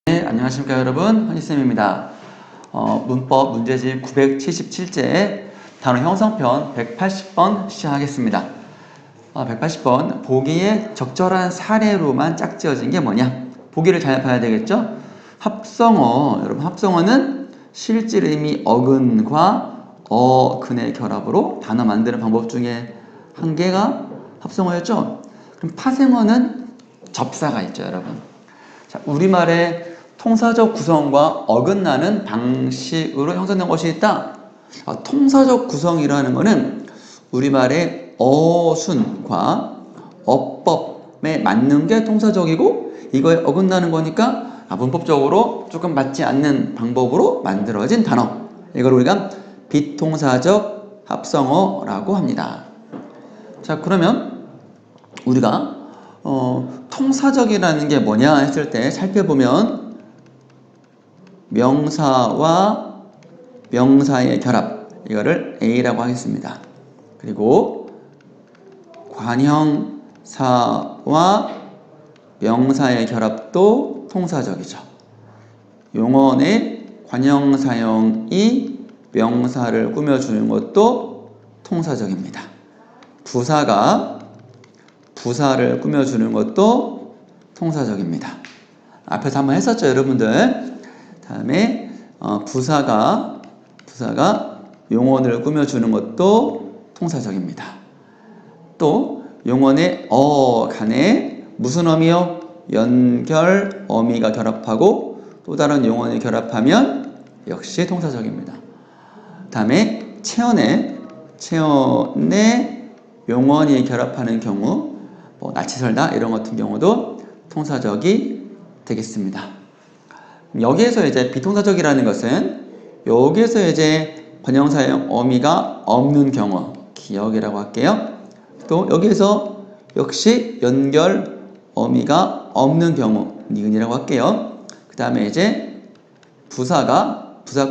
네, 안녕하십니까 여러분, 허니쌤입니다. 문법 문제집 977제 단어 형성편 180번 시작하겠습니다. 180번 보기에 적절한 사례로만 짝지어진 게 뭐냐? 보기를 잘 봐야 되겠죠? 합성어, 여러분 합성어는 실질 의미 어근과 어근의 결합으로 단어 만드는 방법 중에 한 개가 합성어였죠? 그럼 파생어는 접사가 있죠, 여러분. 자, 우리말의 통사적 구성과 어긋나는 방식으로 형성된 것이 있다. 통사적 구성이라는 것은 우리말의 어순과 어법에 맞는 게 통사적이고 이거에 어긋나는 거니까 문법적으로 조금 맞지 않는 방법으로 만들어진 단어. 이걸 우리가 비통사적 합성어라고 합니다. 자, 그러면 우리가 통사적이라는 게 뭐냐 했을 때 살펴보면 명사와 명사의 결합, 이거를 A라고 하겠습니다. 그리고 관형사와 명사의 결합도 통사적이죠. 용언의 관형사형이 명사를 꾸며주는 것도 통사적입니다. 부사가 부사를 꾸며주는 것도 통사적입니다. 앞에서 한번 했었죠, 여러분들. 다음에 부사가 용언을 꾸며주는 것도 통사적입니다. 또 용언의 간에 무슨 어미요? 연결 어미가 결합하고 또 다른 용언이 결합하면 역시 통사적입니다. 다음에 체언의 용언이 결합하는 경우 나치설다 이런 같은 경우도 통사적이 되겠습니다. 여기에서 이제 비통사적이라는 것은 여기에서 이제 관형사형 어미가 없는 경우 기억이라고 할게요. 또 여기에서 역시 연결 어미가 없는 경우 니은이라고 할게요. 그 다음에 이제 부사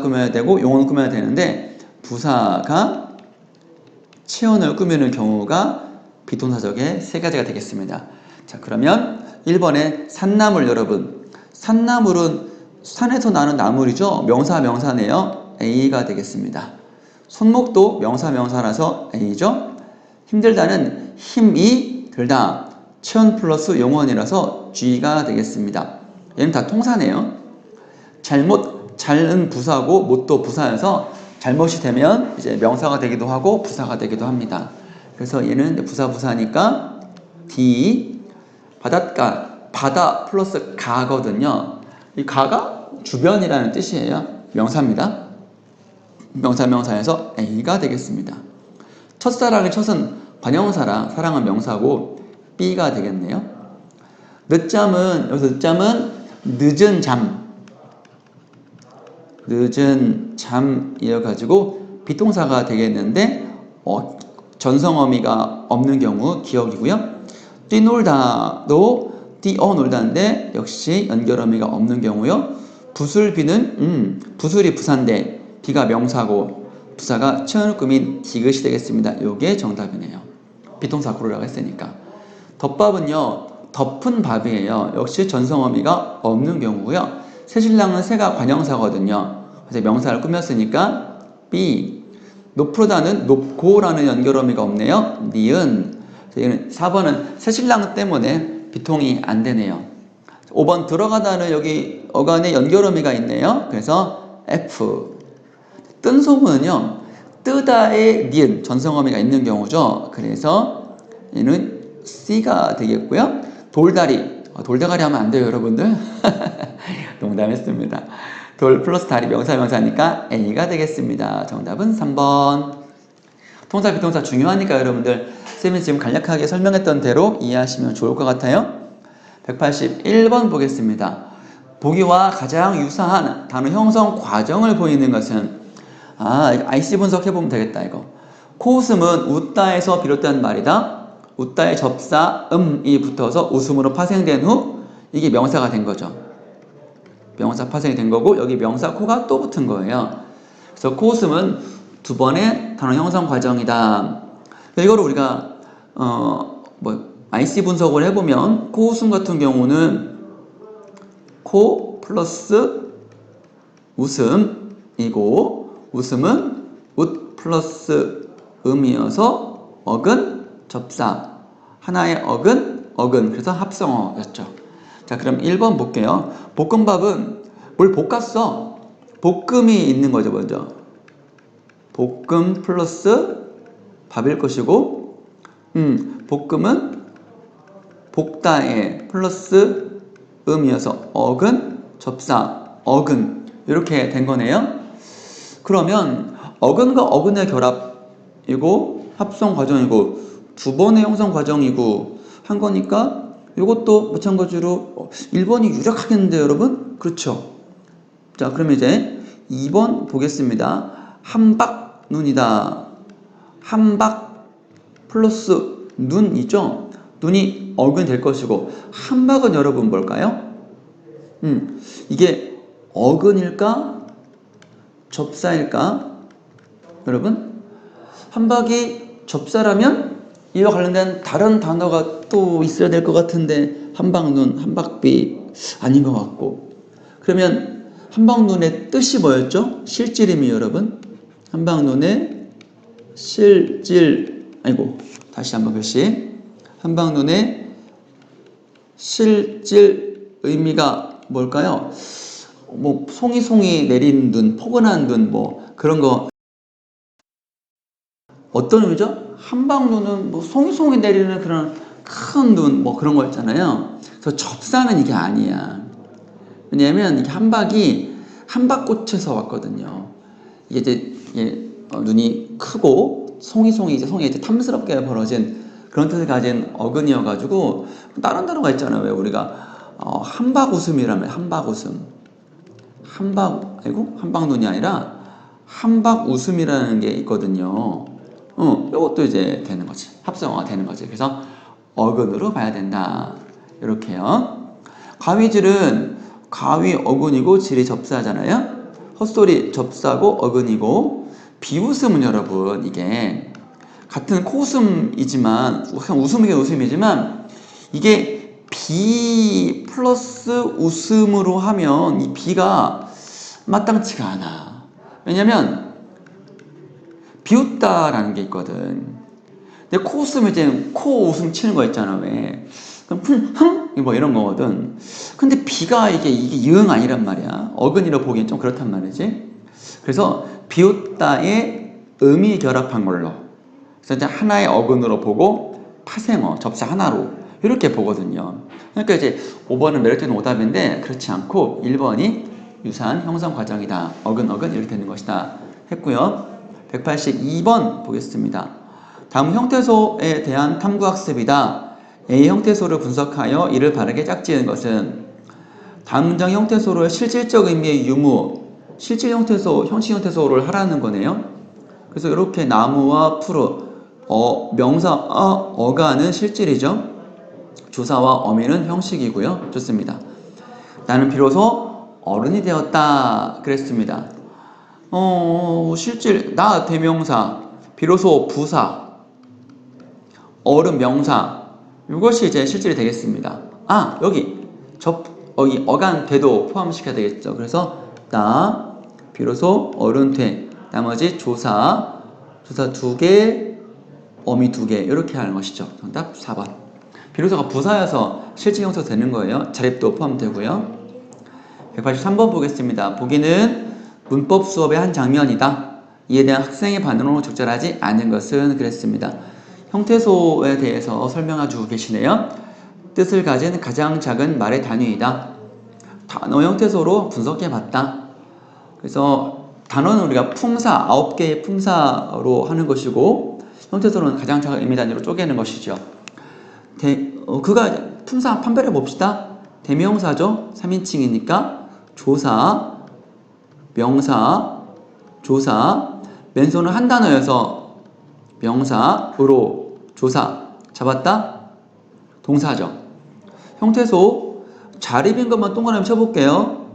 꾸며야 되고 용언을 꾸며야 되는데 부사가 체언을 꾸미는 경우가 비통사적의 세 가지가 되겠습니다. 자, 그러면 1번에 산나물, 여러분. 산나물은 산에서 나는 나물이죠. 명사네요. A가 되겠습니다. 손목도 명사라서 A죠. 힘들다는 힘이 들다. 체언 플러스 용언이라서 G가 되겠습니다. 얘는 다 통사네요. 잘은 부사고 못도 부사여서 잘못이 되면 이제 명사가 되기도 하고 부사가 되기도 합니다. 그래서 얘는 부사니까 D. 바다 플러스 가거든요. 이 가가 주변이라는 뜻이에요. 명사입니다. 명사에서 A가 되겠습니다. 첫사랑의 첫은 관형사라 사랑은 명사고 B가 되겠네요. 늦잠은 늦은 잠이어가지고 비통사가 되겠는데 전성어미가 없는 경우 기억이고요. 뛰놀다도 뛰어놀다인데 역시 연결어미가 없는 경우요. 부술비는 부술이 부사인데 비가 명사고 부사가 체언을 꾸민 디귿이 되겠습니다. 요게 정답이네요. 비통사 고르라고 했으니까. 덮밥은요, 덮은 밥이에요. 역시 전성어미가 없는 경우고요. 새신랑은 새가 관형사거든요. 그래서 명사를 꾸몄으니까 B. 높으다는 높고라는 연결어미가 없네요. 니은. 4번은 새신랑 때문에 비통이 안 되네요. 5번 들어가다는 여기 어간에 연결어미가 있네요. 그래서 F. 뜬 소문은요, 뜨다의 니은 전성어미가 있는 경우죠. 그래서 얘는 C가 되겠고요. 돌다가리 하면 안 돼요, 여러분들. 농담했습니다. 돌 플러스 다리 명사니까 A가 되겠습니다. 정답은 3번. 통사 비통사 중요하니까 여러분들 쌤이 지금 간략하게 설명했던 대로 이해하시면 좋을 것 같아요. 181번 보겠습니다. 보기와 가장 유사한 단어 형성 과정을 보이는 것은 IC 분석해보면 되겠다. 이거 코웃음은 웃다에서 비롯된 말이다. 웃다의 접사 음이 붙어서 웃음으로 파생된 후 이게 명사가 된 거죠. 명사 파생이 된 거고 여기 명사 코가 또 붙은 거예요. 그래서 코웃음은 두 번의 단어 형성 과정이다. 이거를 우리가 IC 분석을 해보면 코웃음 같은 경우는 코 플러스 웃음이고 웃음은 웃 플러스 음이어서 어근 접사 하나의 어근 그래서 합성어였죠. 자 그럼 1번 볼게요. 볶음밥은 뭘 볶았어? 볶음이 있는 거죠. 먼저 볶음 플러스 밥일 것이고 볶음은 볶다에 플러스 음이어서 어근 접사 어근 이렇게 된 거네요. 그러면 어근과 어근의 결합이고 합성 과정이고 두 번의 형성 과정이고 한 거니까 이것도 마찬가지로 1번이 유력하겠는데요, 여러분? 그렇죠? 자, 그럼 이제 2번 보겠습니다. 함박눈이다. 함박 플러스 눈이죠? 눈이 어근이 될 것이고 함박은 여러분 뭘까요? 이게 어근일까? 접사일까? 여러분? 함박이 접사라면 이와 관련된 다른 단어가 또 있어야 될 것 같은데 함박눈, 함박비 아닌 것 같고 그러면 함박눈의 뜻이 뭐였죠? 실질임이 여러분 함박눈의 실질 다시 한번 글씨 함박눈의 실질 의미가 뭘까요? 뭐 송이 내린 눈, 포근한 눈 뭐 그런 거 어떤 의미죠? 함박눈은 뭐 송이 내리는 그런 큰 눈 뭐 그런 거 있잖아요. 그래서 접사는 이게 아니야. 왜냐하면 이게 함박이 함박꽃에서 왔거든요. 이게 이제 눈이 크고 송이 이제 탐스럽게 벌어진 그런 뜻을 가진 어근이어가지고 다른 단어가 있잖아요. 왜 우리가 함박웃음이라면 함박웃음 함박눈이 아니라 함박웃음이라는 게 있거든요. 이것도 이제 되는 거지. 합성어가 되는 거지. 그래서 어근으로 봐야 된다. 이렇게요. 가위질은 가위 어근이고 질이 접사잖아요. 헛소리 접사고 어근이고 비웃음은 여러분 이게 같은 코웃음이지만 그냥 웃음이지만 이게 비 플러스 웃음으로 하면 이 비가 마땅치가 않아. 왜냐면 비웃다라는 게 있거든. 근데 코웃음을 이제 코웃음 치는 거 있잖아. 왜? 그럼 흥 뭐 이런 거거든. 근데 비가 이게 영 아니란 말이야. 어근이라 보기엔 좀 그렇단 말이지. 그래서 비웃다의 음이 결합한 걸로. 그래서 이제 하나의 어근으로 보고 파생어 접사 하나로 이렇게 보거든요. 그러니까 이제 5번은 매력적인 오답인데 그렇지 않고 1번이 유사한 형성 과정이다. 어근 이렇게 되는 것이다. 했고요. 182번 보겠습니다. 다음 형태소에 대한 탐구학습이다. A 형태소를 분석하여 이를 바르게 짝지은 것은 다음 문장 형태소로의 실질적 의미의 유무, 실질 형태소, 형식 형태소를 하라는 거네요. 그래서 이렇게 나무와 푸르, 명사 어가는 실질이죠. 조사와 어미는 형식이고요. 좋습니다. 나는 비로소 어른이 되었다. 그랬습니다. 실질, 나 대명사, 비로소 부사, 어른 명사, 이것이 이제 실질이 되겠습니다. 여기 어간 되도 포함시켜야 되겠죠. 그래서 나 비로소 어른 돼. 나머지 조사 2개, 어미 2개 이렇게 하는 것이죠. 정답 4번. 비로소가 부사여서 실질 형태가 되는 거예요. 자립도 포함되고요. 183번 보겠습니다. 보기는 문법 수업의 한 장면이다. 이에 대한 학생의 반응은 적절하지 않은 것은 그랬습니다. 형태소에 대해서 설명해주고 계시네요. 뜻을 가진 가장 작은 말의 단위이다. 단어 형태소로 분석해봤다. 그래서 단어는 우리가 품사, 9개의 품사로 하는 것이고 형태소로는 가장 작은 의미 단위로 쪼개는 것이죠. 그가 품사 판별해 봅시다. 대명사죠. 3인칭이니까 조사, 명사, 조사, 맨손은 한 단어여서 명사으로 조사 잡았다? 동사죠. 형태소 자립인 것만 동그라미 쳐볼게요.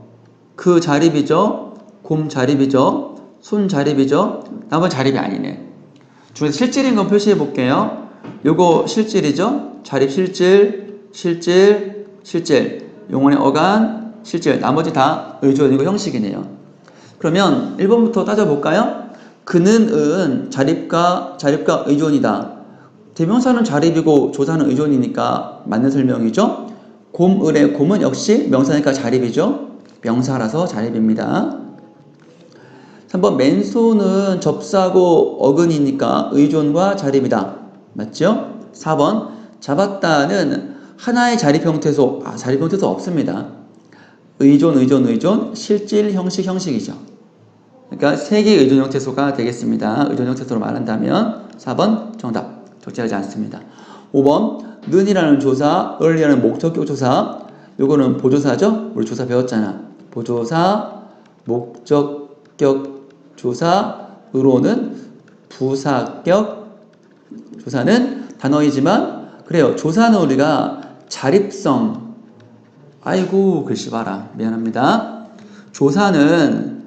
그 자립이죠. 곰 자립이죠. 손 자립이죠. 나머지 자립이 아니네. 중에서 실질인 건 표시해 볼게요. 요거 실질이죠. 자립 실질. 용언의 어간 실질, 나머지 다 의존이고 형식이네요. 그러면 1번부터 따져볼까요? 그는 은 자립과 의존이다. 대명사는 자립이고 조사는 의존이니까 맞는 설명이죠. 곰을의 곰은 역시 명사니까 자립이죠. 명사라서 자립입니다. 3번 맨손은 접사고 어근이니까 의존과 자립이다. 맞죠? 4번 잡았다는 하나의 자립 형태소. 자립 형태소 없습니다. 의존 실질 형식이죠. 그러니까 세 개의 의존 형태소가 되겠습니다. 의존 형태소로 말한다면 4번 정답. 적절하지 않습니다. 5번 는이라는 조사, 을이라는 목적격 조사. 요거는 보조사죠? 우리 조사 배웠잖아. 보조사, 목적격 조사으로는 부사격 조사는 단어이지만 그래요. 조사는 우리가 자립성. 아이고 글씨 봐라. 미안합니다. 조사는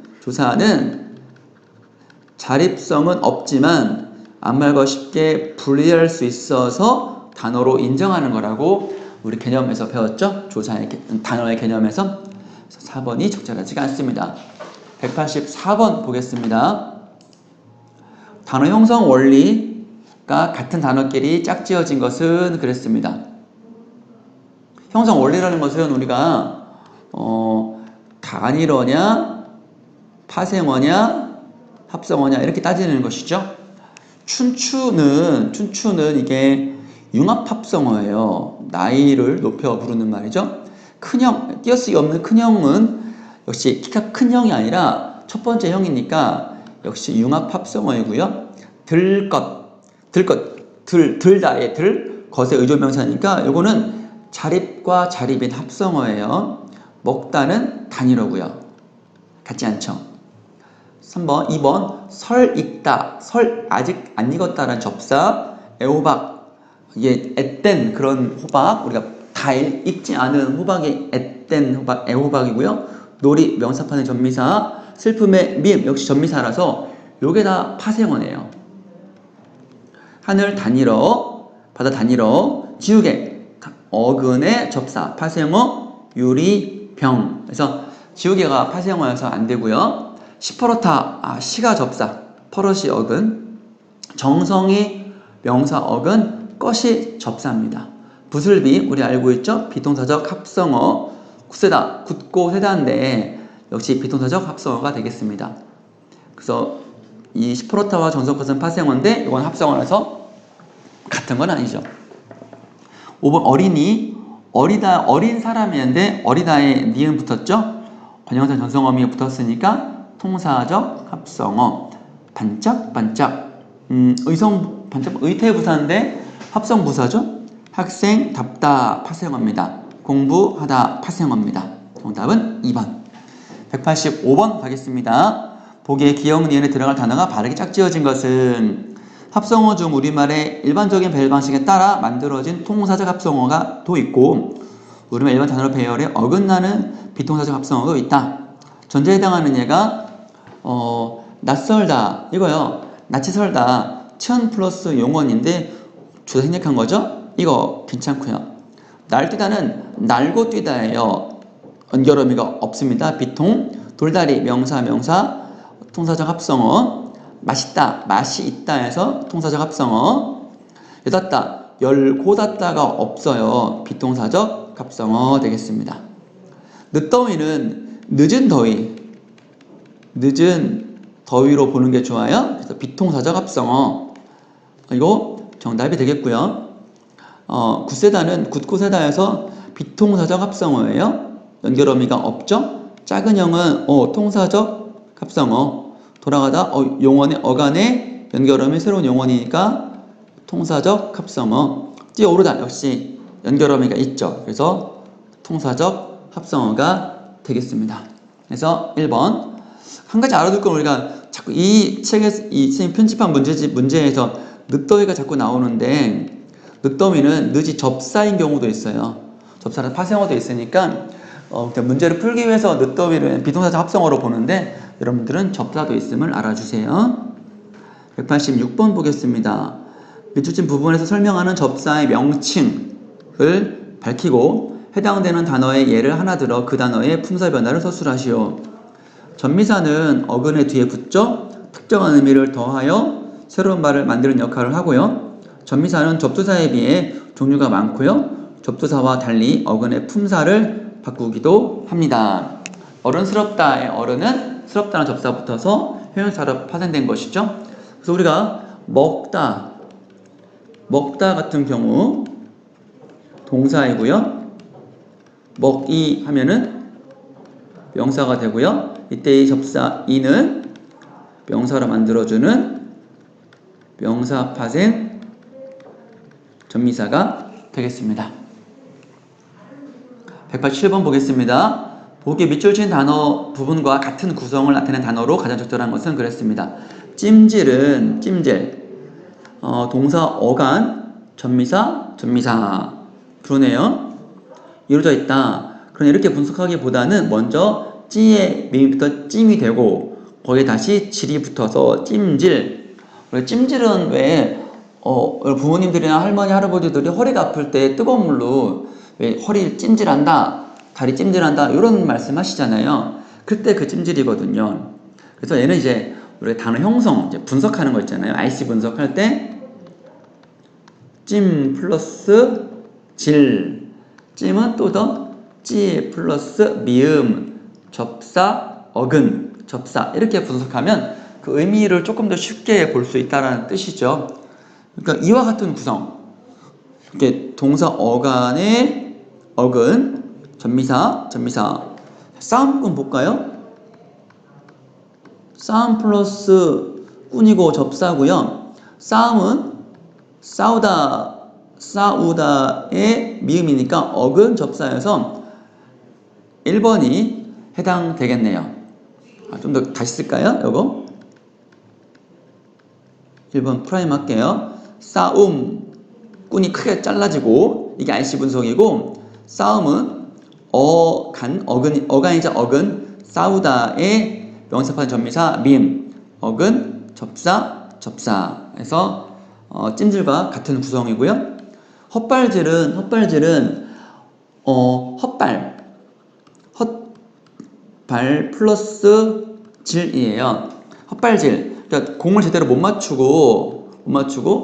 자립성은 없지만 앞말과 쉽게 분리할 수 있어서 단어로 인정하는 거라고 우리 개념에서 배웠죠? 조사의 단어의 개념에서. 4번이 적절하지가 않습니다. 184번 보겠습니다. 단어 형성 원리가 같은 단어끼리 짝지어진 것은 그랬습니다. 형성 원리라는 것은 우리가 단일어냐, 파생어냐, 합성어냐 이렇게 따지는 것이죠. 춘추는 이게 융합합성어예요. 나이를 높여 부르는 말이죠. 큰형, 띄어쓰기 없는 큰형은 역시 키가 큰 형이 아니라 첫 번째 형이니까 역시 융합합성어이고요. 들다의 들, 것의 의존명사니까 요거는 자립과 자립인 합성어예요. 먹다는 단일어고요. 같지 않죠? 3번, 2번 설 익다, 설 아직 안 익었다라는 접사, 애호박, 이게 앳된 그런 호박, 우리가 다 익지 않은 호박이 앳된 호박, 애호박이고요. 놀이 명사판의 전미사, 슬픔의 미음 역시 전미사라서 요게 다 파생어네요. 하늘 단일어, 바다 단일어, 지우개, 어근의 접사, 파생어, 유리, 병. 그래서 지우개가 파생어여서 안 되고요. 시퍼렇다, 시가 접사, 퍼럿이 어근, 정성이 명사 어근, 것이 접사입니다. 부슬비, 우리 알고 있죠? 비동사적 합성어, 굳세다, 굳고 세다인데 역시 비동사적 합성어가 되겠습니다. 그래서 이 시퍼렇다와 정성것은 파생어인데 이건 합성어라서 같은 건 아니죠. 5번 어린이, 어리다, 어린 사람이었는데 어리다에 니은 붙었죠? 관형사 전성어미 붙었으니까 통사적 합성어. 반짝반짝, 의성 반짝 의태부사인데 합성부사죠? 학생 답다 파생어입니다. 공부하다 파생어입니다. 정답은 2번. 185번 가겠습니다. 보기에 기역 니은에 들어갈 단어가 바르게 짝지어진 것은 합성어 중 우리말의 일반적인 배열 방식에 따라 만들어진 통사적 합성어가 또 있고 우리말 일반 단어로 배열에 어긋나는 비통사적 합성어도 있다. 전제에 해당하는 얘가 낯설다 이거요. 낯이 설다 천 플러스 용언인데 주어 생략한 거죠. 이거 괜찮고요. 날뛰다는 날고 뛰다예요. 연결어미가 없습니다. 비통, 돌다리 명사 통사적 합성어. 맛있다 맛이 있다 해서 통사적 합성어. 여닫다 열고 닫다가 없어요. 비통사적 합성어 되겠습니다. 늦더위는 늦은 더위로 보는 게 좋아요. 그래서 비통사적 합성어. 이거 정답이 되겠고요. 굳세다는 굳고 세다에서 비통사적 합성어예요. 연결어미가 없죠. 작은 형은 통사적 합성어. 돌아가다 용언의 어간의 연결어미 새로운 용언이니까 통사적 합성어. 뛰어오르다 역시 연결어미가 있죠. 그래서 통사적 합성어가 되겠습니다. 그래서 1번. 한 가지 알아둘 건 우리가 자꾸 이 책에서 이 선생님 편집한 문제에서 늦더위가 자꾸 나오는데 늦더위는 늦이 접사인 경우도 있어요. 접사는 파생어도 있으니까 문제를 풀기 위해서 늦더위를 비동사적 합성어로 보는데 여러분들은 접사도 있음을 알아주세요. 186번 보겠습니다. 밑줄진 부분에서 설명하는 접사의 명칭을 밝히고 해당되는 단어의 예를 하나 들어 그 단어의 품사 변화를 서술하시오. 전미사는 어근의 뒤에 붙죠. 특정한 의미를 더하여 새로운 말을 만드는 역할을 하고요. 전미사는 접두사에 비해 종류가 많고요. 접두사와 달리 어근의 품사를 바꾸기도 합니다. 어른스럽다의 어른은 스럽다는 접사 붙어서 형용사로 파생된 것이죠. 그래서 우리가 먹다 같은 경우 동사이고요. 먹이 하면은 명사가 되고요. 이때의 접사 이는 명사로 만들어주는 명사 파생 전미사가 되겠습니다. 187번 보겠습니다. 보기 밑줄 친 단어 부분과 같은 구성을 나타낸 단어로 가장 적절한 것은 그랬습니다. 찜질은 찜질, 동사 어간, 전미사 그러네요. 이루어져 있다. 그러나 이렇게 분석하기보다는 먼저 찌의 미음부터 찜이 되고 거기에 다시 질이 붙어서 찜질. 찜질은 왜 부모님들이나 할머니 할아버지들이 허리가 아플 때 뜨거운 물로 왜 허리 찜질한다, 다리 찜질한다 이런 말씀하시잖아요. 그때 그 찜질이거든요. 그래서 얘는 이제 우리 단어 형성, 이제 분석하는 거 있잖아요. IC 분석할 때 찜 플러스 질, 찜은 또 더 찌 플러스 미음, 접사, 어근, 접사 이렇게 분석하면 그 의미를 조금 더 쉽게 볼 수 있다는 뜻이죠. 그러니까 이와 같은 구성, 이렇게 동사 어간의 어근, 전미사. 싸움꾼 볼까요? 싸움 플러스 꾼이고 접사고요. 싸움은 싸우다의 미음이니까 어근 접사여서 1번이 해당되겠네요. 좀 더 다시 쓸까요? 요거 1번 프라임 할게요. 싸움, 꾼이 크게 잘라지고 이게 RC 분석이고, 싸움은 어간이자 어근, 싸우다의 명사판 전미사 미음, 어근, 접사에서 찜질과 같은 구성이고요. 헛발질은 헛발 플러스 질이에요. 헛발질, 그러니까 공을 제대로 못 맞추고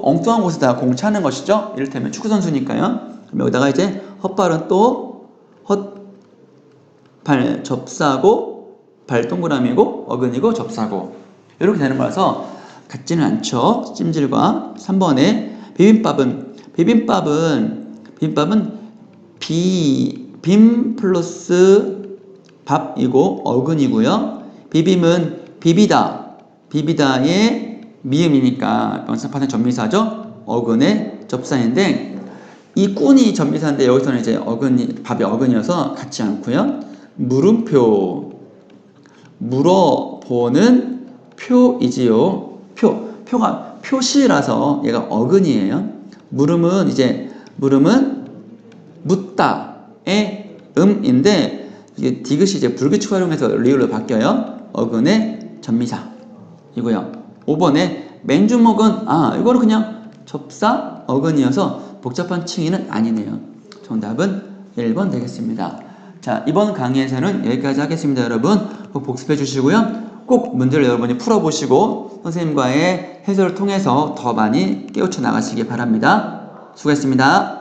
엉뚱한 곳에다가 공 차는 것이죠. 이를테면 축구선수니까요. 여기다가 이제 헛발은 또 헛발 접사고, 발 동그라미고, 어근이고, 접사고 이렇게 되는 거라서 같지는 않죠. 찜질과. 3번에 비빔밥은 빔 플러스 밥이고 어근이고요. 비빔은 비비다의 미음이니까 명사판의 전미사죠. 어근의 접사인데, 이 꾼이 전미사인데 여기서는 이제 밥이 어근이어서 같지 않고요. 물음표, 물어보는 표이지요. 표가 표시라서 얘가 어근이에요. 물음은 묻다의 음인데, 이게 디귿이 이제 불규칙 활용해서 리을로 바뀌어요. 어근의 전미사이고요. 5번에 맨주먹은 이거는 그냥 접사 어근이어서 복잡한 칭의는 아니네요. 정답은 1번 되겠습니다. 자, 이번 강의에서는 여기까지 하겠습니다. 여러분 꼭 복습해 주시고요. 꼭 문제를 여러분이 풀어보시고 선생님과의 해설을 통해서 더 많이 깨우쳐 나가시기 바랍니다. 수고했습니다.